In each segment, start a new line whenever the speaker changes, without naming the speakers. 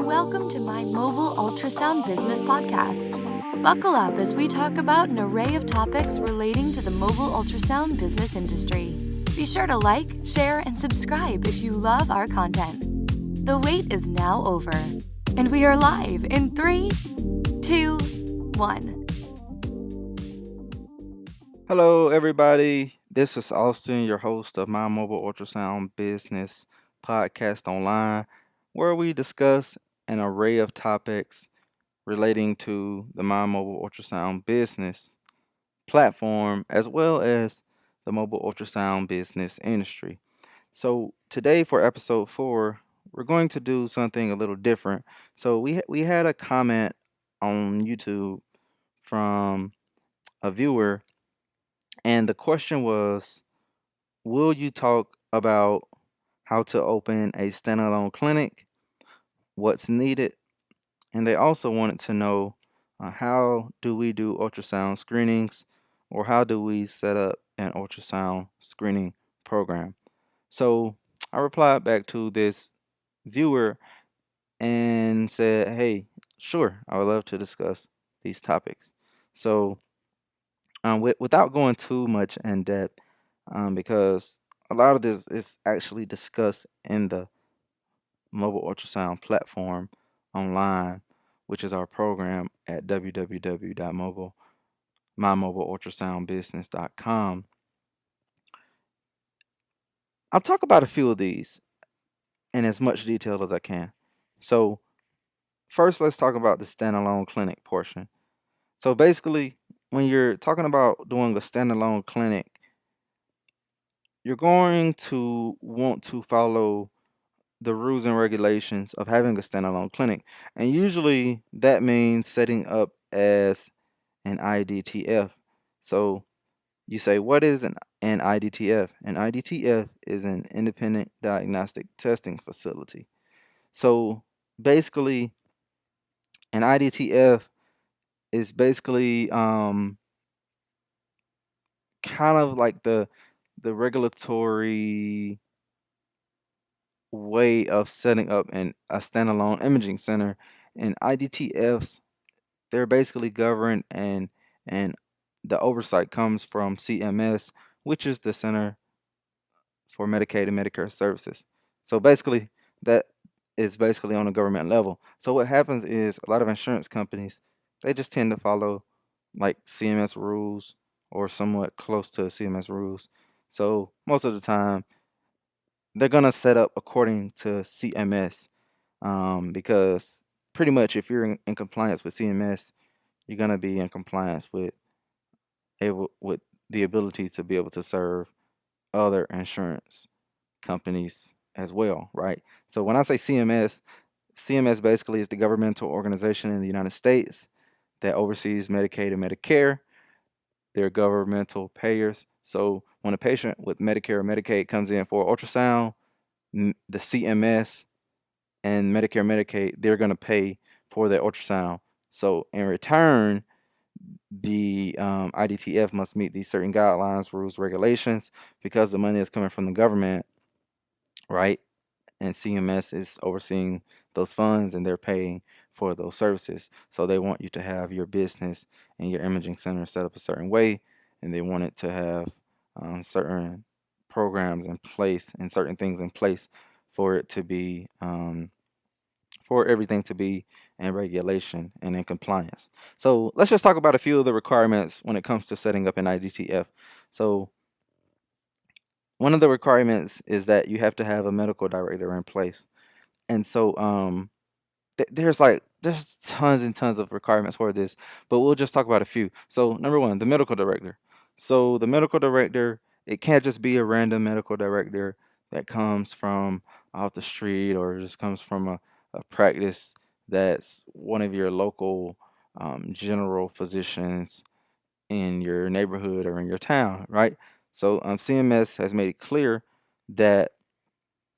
and welcome to my Mobile Ultrasound Business Podcast. Buckle up as we talk about an array of topics relating to the mobile ultrasound business industry. Be sure to like, share, and subscribe if you love our content. The wait is now over, and we are live in 3, 2, 1.
Hello, everybody. This is Austin, your host of my Mobile Ultrasound Business Podcast Online, where we discuss an array of topics relating to the My Mobile Ultrasound Business platform as well as the mobile ultrasound business industry. So, today for episode 4, we're going to do something a little different. So, we had a comment on YouTube from a viewer, and the question was, will you talk about how to open a standalone clinic, what's needed, and they also wanted to know how do we do ultrasound screenings or how do we set up an ultrasound screening program. So I replied back to this viewer and said, hey, sure, I would love to discuss these topics. So without going too much in depth, because a lot of this is actually discussed in the mobile ultrasound platform online, which is our program at www.mymobileultrasoundbusiness.com. I'll talk about a few of these in as much detail as I can. So, first, let's talk about the standalone clinic portion. So, basically, when you're talking about doing a standalone clinic, you're going to want to follow the rules and regulations of having a standalone clinic. And usually that means setting up as an IDTF. So you say, what is an IDTF? An IDTF is an independent diagnostic testing facility. So basically, an IDTF is basically kind of like the regulatory way of setting up a standalone imaging center. And IDTFs, they're basically governed, and the oversight comes from CMS, which is the Center for Medicaid and Medicare Services. So basically, that is basically on a government level. So what happens is a lot of insurance companies, they just tend to follow like CMS rules or somewhat close to CMS rules. So most of the time, they're gonna set up according to CMS, because pretty much if you're in compliance with CMS, you're gonna be in compliance with the ability to be able to serve other insurance companies as well, right? So when I say CMS, CMS basically is the governmental organization in the United States that oversees Medicaid and Medicare. They're governmental payers. So when a patient with Medicare or Medicaid comes in for ultrasound, the CMS and Medicare, Medicaid, they're going to pay for their ultrasound. So in return, the IDTF must meet these certain guidelines, rules, regulations, because the money is coming from the government, right? And CMS is overseeing those funds and they're paying for those services. So they want you to have your business and your imaging center set up a certain way, and they want it to have certain programs in place and certain things in place for it to be for everything to be in regulation and in compliance. So let's just talk about a few of the requirements when it comes to setting up an IDTF. So one of the requirements is that you have to have a medical director in place. And so there's tons and tons of requirements for this, but we'll just talk about a few. So number one, the medical director. So the medical director, it can't just be a random medical director that comes from off the street or just comes from a practice that's one of your local general physicians in your neighborhood or in your town, right? So CMS has made it clear that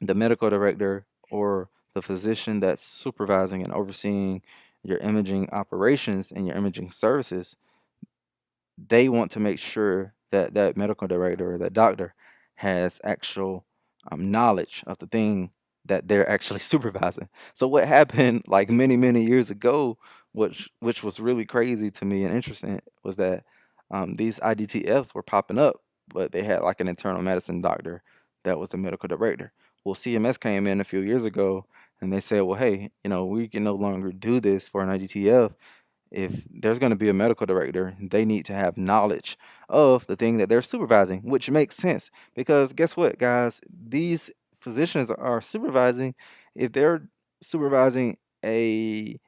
the medical director or the physician that's supervising and overseeing your imaging operations and your imaging services, they want to make sure that that medical director or that doctor has actual knowledge of the thing that they're actually supervising. So what happened like many years ago, which was really crazy to me and interesting, was that these IDTFs were popping up, but they had like an internal medicine doctor that was the medical director. Well, CMS came in a few years ago and they said, well, hey, we can no longer do this for an IDTF. If there's going to be a medical director, they need to have knowledge of the thing that they're supervising, which makes sense because guess what, guys? These physicians are supervising. If they're supervising a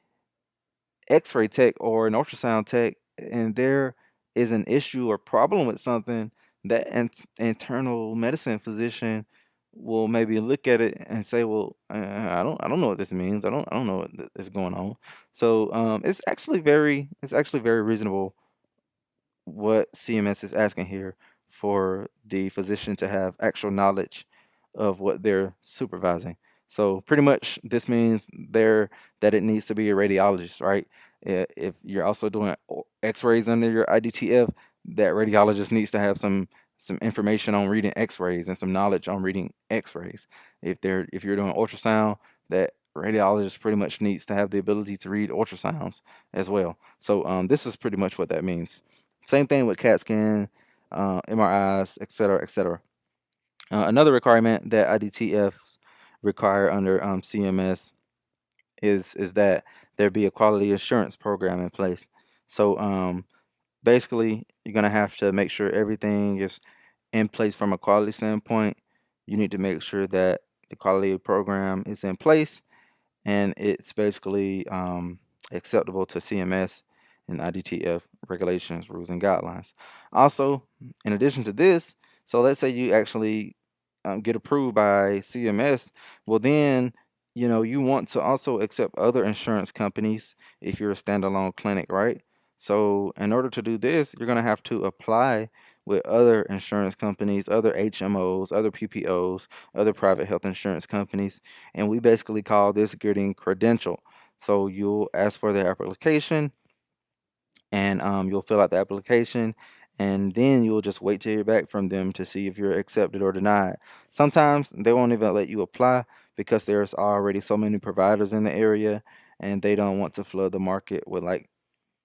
X-ray tech or an ultrasound tech, and there is an issue or problem with something, that internal medicine physician will maybe look at it and say, "Well, I don't know what this means. I don't know what is going on." So it's actually very reasonable what CMS is asking here for the physician to have actual knowledge of what they're supervising. So pretty much this means that it needs to be a radiologist, right? If you're also doing X-rays under your IDTF, that radiologist needs to have some information on reading X-rays and some knowledge on reading X-rays. If you're doing ultrasound, that radiologist pretty much needs to have the ability to read ultrasounds as well. So this is pretty much what that means. Same thing with CAT scan, MRIs, et cetera, et cetera. Another requirement that IDTFs require under CMS is that there be a quality assurance program in place. So basically, you're gonna have to make sure everything is in place from a quality standpoint. You need to make sure that the quality program is in place and it's basically acceptable to CMS and IDTF regulations, rules, and guidelines. Also, in addition to this, so let's say you actually get approved by CMS, well then you want to also accept other insurance companies if you're a standalone clinic, right? So in order to do this, you're gonna have to apply with other insurance companies, other HMOs, other PPOs, other private health insurance companies, and we basically call this getting credentialed. So you'll ask for the application, and you'll fill out the application, and then you'll just wait to hear back from them to see if you're accepted or denied. Sometimes they won't even let you apply because there's already so many providers in the area, and they don't want to flood the market with like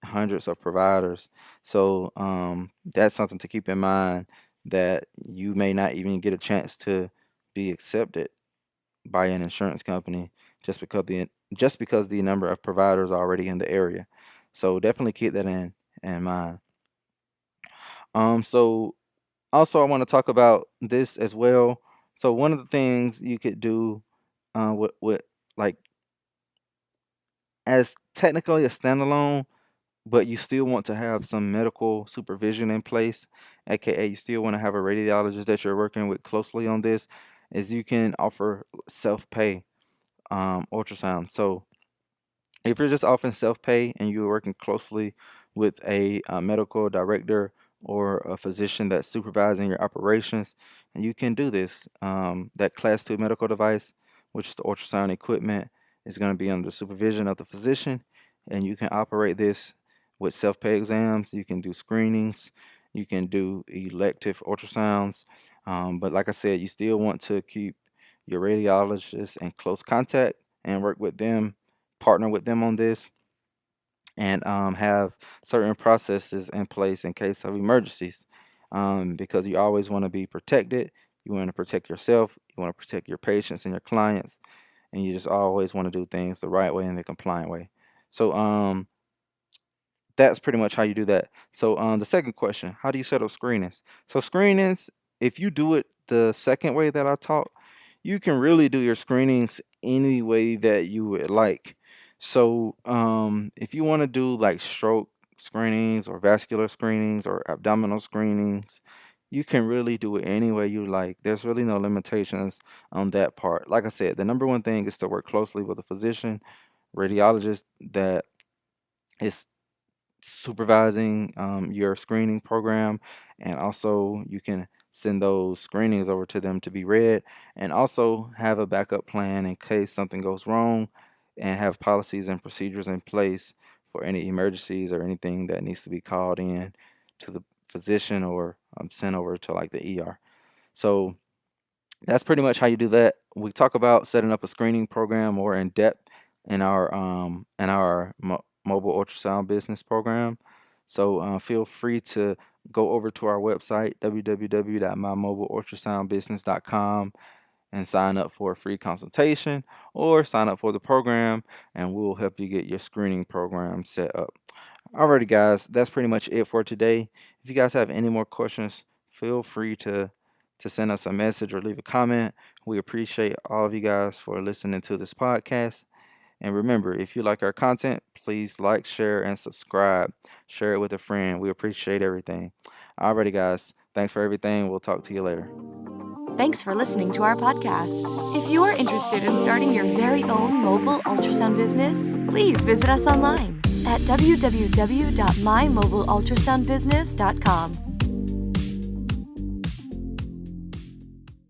hundreds of providers. So that's something to keep in mind, that you may not even get a chance to be accepted by an insurance company just because the number of providers already in the area. So definitely keep that in mind. So also I want to talk about this as well. So one of the things you could do with like as technically a standalone, but you still want to have some medical supervision in place, aka you still want to have a radiologist that you're working with closely on this, is you can offer self-pay ultrasound. So if you're just offering self-pay and you're working closely with a medical director or a physician that's supervising your operations, and you can do this. That class 2 medical device, which is the ultrasound equipment, is going to be under the supervision of the physician, and you can operate this with self-pay exams. You can do screenings, you can do elective ultrasounds, but like I said, you still want to keep your radiologist in close contact and work with them, partner with them on this, and have certain processes in place in case of emergencies, because you always want to be protected. You want to protect yourself, you want to protect your patients and your clients, and you just always want to do things the right way and the compliant way. So that's pretty much how you do that. So the second question, how do you set up screenings? So screenings, if you do it the second way that I taught, you can really do your screenings any way that you would like. So if you want to do like stroke screenings or vascular screenings or abdominal screenings, you can really do it any way you like. There's really no limitations on that part. Like I said, the number one thing is to work closely with a physician, radiologist that is supervising your screening program, and also you can send those screenings over to them to be read, and also have a backup plan in case something goes wrong, and have policies and procedures in place for any emergencies or anything that needs to be called in to the physician or sent over to like the ER. So That's pretty much how you do that. We talk about setting up a screening program more in depth in our mobile ultrasound business program. So feel free to go over to our website www.mymobileultrasoundbusiness.com and sign up for a free consultation or sign up for the program, and we'll help you get your screening program set up. Alrighty, guys, that's pretty much it for today. If you guys have any more questions, feel free to send us a message or leave a comment. We appreciate all of you guys for listening to this podcast. And remember, if you like our content, please like, share, and subscribe. Share it with a friend. We appreciate everything. Alrighty, guys, thanks for everything. We'll talk to you later.
Thanks for listening to our podcast. If you are interested in starting your very own mobile ultrasound business, please visit us online at www.mymobileultrasoundbusiness.com.